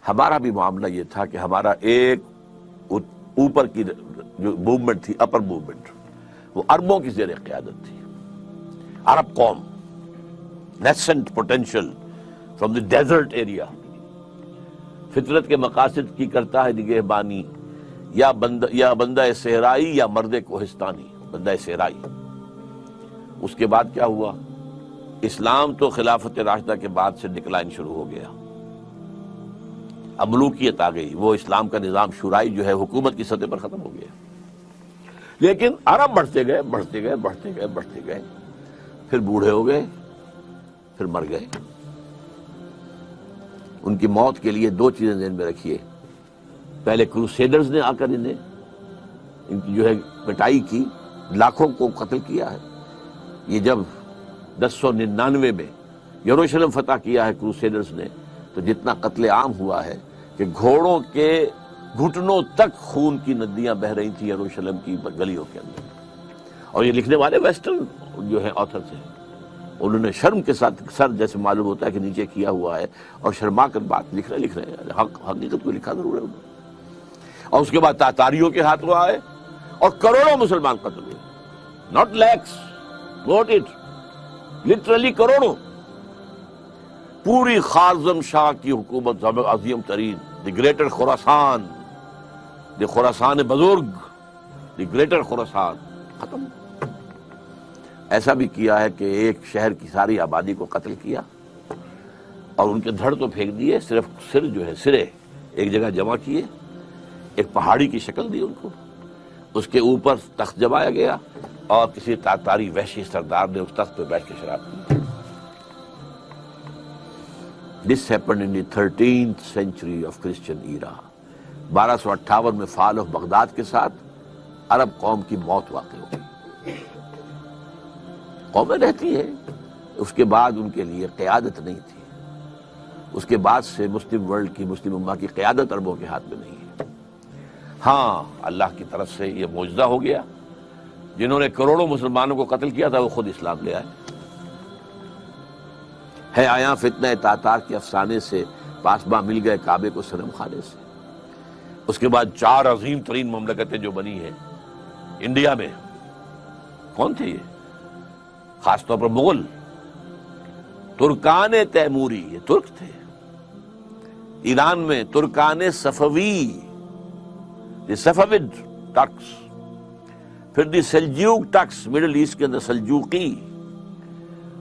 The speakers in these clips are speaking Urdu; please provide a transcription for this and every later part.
ہمارا بھی معاملہ یہ تھا کہ ہمارا ایک اوپر کی جو موومنٹ تھی، اپر موومنٹ، وہ عربوں کی زیر قیادت تھی. عرب قوم، nascent potential from the desert area, فطرت کے مقاصد کی کرتا ہے نگہبانی، یا بندہ صحرائی یا مرد کوہستانی، بندہ صحرائی. اس کے بعد کیا ہوا؟ اسلام تو خلافت راشدہ کے بعد سے ڈکلائن شروع ہو گیا، اب ملوکیت آ گئی، وہ اسلام کا نظام شورائی جو ہے حکومت کی سطح پر ختم ہو گیا. لیکن عرب بڑھتے گئے بڑھتے گئے بڑھتے گئے بڑھتے گئے، پھر بوڑھے ہو گئے، پھر مر گئے. ان کی موت کے لیے دو چیزیں ذہن میں رکھیے. پہلے کروسیڈرز نے آ کر ان کی جو ہے پٹائی کی، لاکھوں کو قتل کیا ہے. یہ جب 1099 میں یروشلم فتح کیا ہے کروسیڈرز نے، تو جتنا قتل عام ہوا ہے کہ گھوڑوں کے گھٹنوں تک خون کی ندیاں بہہ رہی تھیں یروشلم کی گلیوں کے اندر. اور یہ لکھنے والے ویسٹرن جو ہے آتھرز ہیں، انہوں نے شرم کے ساتھ سر جیسے معلوم ہوتا ہے کہ نیچے کیا ہوا ہے، اور شرما کر بات لکھ رہے ہیں، حقیقت کو لکھا ضرور ہے. اور اس کے بعد تاتاریوں کے ہاتھوں آئے اور کروڑوں مسلمان قتل ہوئے. Not lakhs, not it, literally کروڑوں. پوری خارزم شاہ کی حکومت عظیم ترین، دی گریٹر خراسان، دی خراسان بزرگ، دی گریٹر خراسان، ختم. ایسا بھی کیا ہے کہ ایک شہر کی ساری آبادی کو قتل کیا اور ان کے دھڑ تو پھینک دیے، صرف سر جو ہے سرے ایک جگہ جمع کیے، ایک پہاڑی کی شکل دی ان کو، اس کے اوپر تخت جمایا گیا اور کسی تاتاری وحشی سردار نے اس تخت پہ بیٹھ کے شراب پی. This happened in the 13th century of Christian era. 1258 میں فال آف بغداد کے ساتھ عرب قوم کی موت واقع ہو گئی. قومیں رہتی ہیں، اس کے بعد ان کے لیے قیادت نہیں تھی. اس کے بعد سے مسلم ورلڈ کی، مسلم امہ کی قیادت عربوں کے ہاتھ میں نہیں ہے. ہاں، اللہ کی طرف سے یہ معجزہ ہو گیا، جنہوں نے کروڑوں مسلمانوں کو قتل کیا تھا وہ خود اسلام لے آئے. ہے آیا فتنہ تاتار کے افسانے سے، پاسباں مل گئے کعبے کو صنم خانے سے. اس کے بعد 4 عظیم ترین مملکتیں جو بنی ہیں انڈیا میں، کون تھے یہ؟ خاص طور پر مغل، ترکان تیموری، یہ ترک تھے. ایران میں ترکان صفوی، دی صفوید ٹرکس، پھر دی سلجوق ٹرکس، مڈل ایسٹ کے اندر سلجوقی،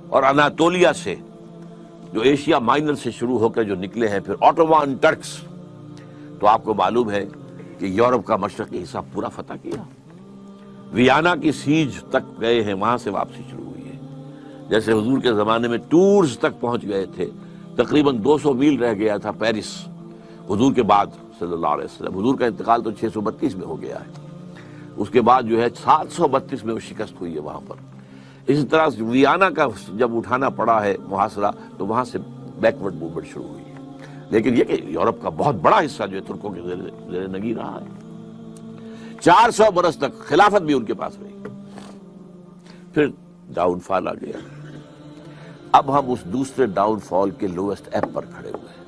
اور اناطولیہ سے جو ایشیا مائنر سے شروع ہو کر جو نکلے ہیں پھر آٹومان ٹرکس. تو آپ کو معلوم ہے کہ یورپ کا مشرقی حصہ پورا فتح کیا. ویانا کی سیج تک گئے ہیں، وہاں سے واپسی شروع ہوئی ہے. جیسے حضور کے زمانے میں ٹورز تک پہنچ گئے تھے، تقریباً 200 میل رہ گیا تھا پیرس حضور کے بعد صلی اللہ علیہ وسلم. حضور کا انتقال تو 632 میں ہو گیا ہے. اس کے بعد جو ہے 732 میں وہ شکست ہوئی ہے وہاں پر. اسی طرح ویانا کا جب اٹھانا پڑا ہے محاصرہ، تو وہاں سے بیکورڈ موومنٹ شروع ہوئی ہے. لیکن یہ کہ یورپ کا بہت بڑا حصہ جو ہے ترکوں کے زیر نگی رہا ہے. 400 برس تک خلافت بھی ان کے پاس رہی. پھر ڈاؤن فال آ گیا. اب ہم اس دوسرے ڈاؤن فال کے لوئسٹ ایب پر کھڑے ہوئے ہیں،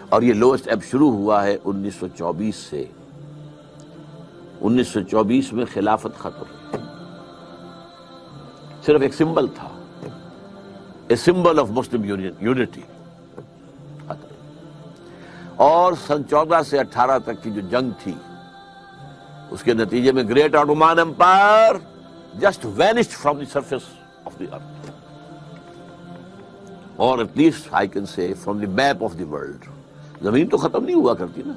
اور یہ لوئسٹ ایب شروع ہوا ہے 1924 سے. 1924 میں خلافت ختم، صرف ایک سمبل تھا، a symbol of Muslim unity. اور سن 14 سے 18 تک کی جو جنگ تھی، اس کے نتیجے میں great Ottoman empire just vanished from the surface of the earth, اور at least I can say from the map of the world. زمین تو ختم نہیں ہوا کرتی نا،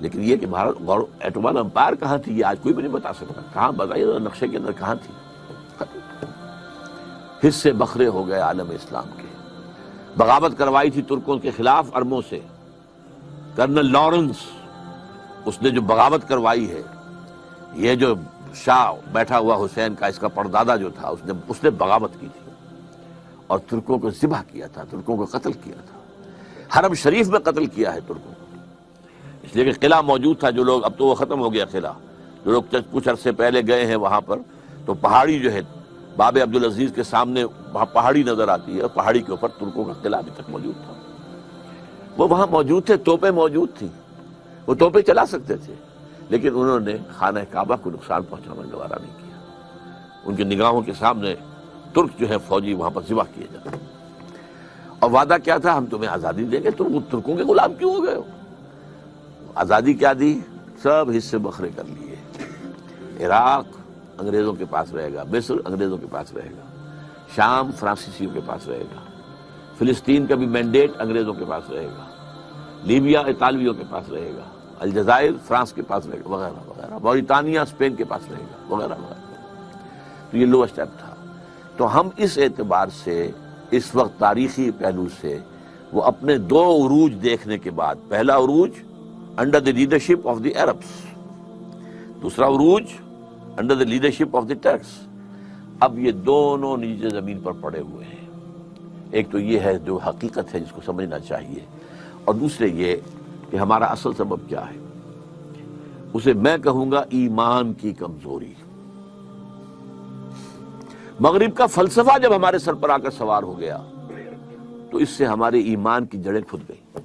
لیکن یہ کہ بھارت ایٹومان امپائر کہاں تھی یہ آج کوئی بھی نہیں بتا سکتا. کہاں بتائیے نقشے کے اندر کہاں تھی؟ حصے بکھرے ہو گئے عالم اسلام کے. بغاوت کروائی تھی ترکوں کے خلاف عربوں سے. کرنل لارنس، اس نے جو بغاوت کروائی ہے، یہ جو شاہ بیٹھا ہوا حسین کا، اس کا پردادا جو تھا، اس نے بغاوت کی تھی اور ترکوں کو ذبح کیا تھا، ترکوں کو قتل کیا تھا. حرم شریف میں قتل کیا ہے ترکوں کو، اس لیے کہ قلعہ موجود تھا. جو لوگ، اب تو وہ ختم ہو گیا قلعہ، جو لوگ کچھ عرصے پہلے گئے ہیں وہاں پر، تو پہاڑی جو ہے باب عبدالعزیز کے سامنے وہاں پہاڑی نظر آتی ہے اور پہاڑی کے اوپر ترکوں کا قلعہ ابھی تک موجود تھا. وہ وہاں موجود تھے, توپیں موجود تھیں, وہ توپیں چلا سکتے تھے, لیکن انہوں نے خانہ کعبہ کو نقصان پہنچانا گوارا نہیں کیا. ان کی نگاہوں کے سامنے ترک جو ہے فوجی وہاں پر ذبح کیے جاتے. اور وعدہ کیا تھا, ہم تمہیں آزادی دیں گے. ترکوں کے غلام کیوں ہو گئے ہو؟ آزادی کیا دی؟ سب حصے بکھرے کر لیے. عراق انگریزوں کے پاس رہے گا, مصر انگریزوں کے پاس رہے گا, شام فرانسیسیوں کے پاس رہے گا, فلسطین کا بھی مینڈیٹ انگریزوں کے پاس رہے گا, لیبیا اطالویوں کے پاس رہے گا, الجزائر فرانس کے پاس رہے گا, وغیرہ وغیرہ, موریتانیہ اسپین کے پاس رہے گا, وغیرہ وغیرہ. تو یہ لو اسٹیپ تھا. تو ہم اس اعتبار سے اس وقت تاریخی پہلو سے وہ اپنے دو عروج دیکھنے کے بعد, پہلا عروج under the leadership of the Arabs, دوسرا عروج under the leadership of the tricks. اب یہ دونوں نیچے زمین پر پڑے ہوئے ہیں. ایک تو یہ ہے جو حقیقت ہے جس کو سمجھنا چاہیے, اور دوسرے یہ کہ ہمارا اصل سبب کیا ہے. اسے میں کہوں گا ایمان کی کمزوری. مغرب کا فلسفہ جب ہمارے سر پر آ کر سوار ہو گیا تو اس سے ہمارے ایمان کی جڑیں کھد گئی.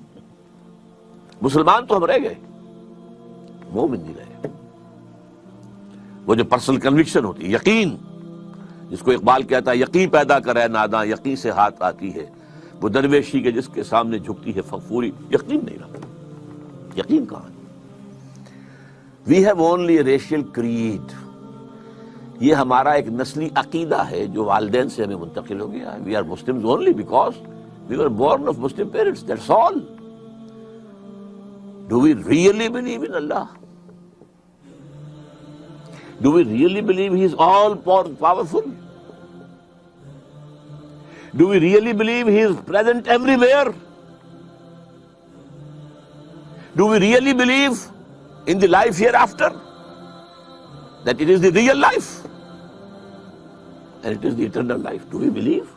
مسلمان تو ہم رہ گئے, مومن نہیں رہے. وہ جو پرسنل کنوکشن ہوتی ہے, یقین, جس کو اقبال کہتا ہے یقین پیدا کرے ناداں, یقین سے ہاتھ آتی ہے وہ درویشی کے جس کے سامنے جھکتی ہے فغفوری. یقین نہیں رہا. یقین کہاں؟ We have only racial creed. یہ ہمارا ایک نسلی عقیدہ ہے جو والدین سے ہمیں منتقل ہو گیا ہے. We are Muslims only because we were born of Muslim parents, that's all. Do we really believe in Allah? Do we really believe He is all powerful? Do we really believe He is present everywhere? Do we really believe in the life hereafter? That it is the real life? And it is the eternal life. Do we believe?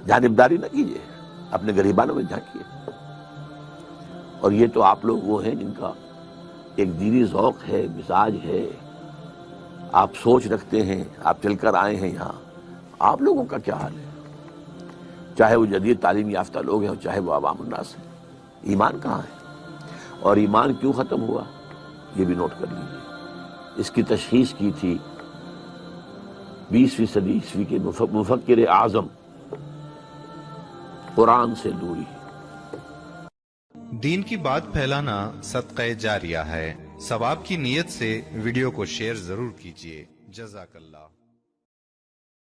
جانبداری نہ کیجیے, اپنے غریبانوں میں جھانکیے. اور یہ تو آپ لوگ وہ ہیں جن کا ایک دینی ذوق ہے, مزاج ہے, آپ سوچ رکھتے ہیں, آپ چل کر آئے ہیں یہاں. آپ لوگوں کا کیا حال ہے؟ چاہے وہ جدید تعلیم یافتہ لوگ ہیں, چاہے وہ عوام الناس ہیں. ایمان کہاں ہے؟ اور ایمان کیوں ختم ہوا یہ بھی نوٹ کر لیجیے. اس کی تشخیص کی تھی 20ویں صدی عیسوی کے مفکر اعظم قرآن سے دوری. دین کی بات پھیلانا صدقہ جاریہ ہے. ثواب کی نیت سے ویڈیو کو شیئر ضرور کیجیے. جزاک اللہ.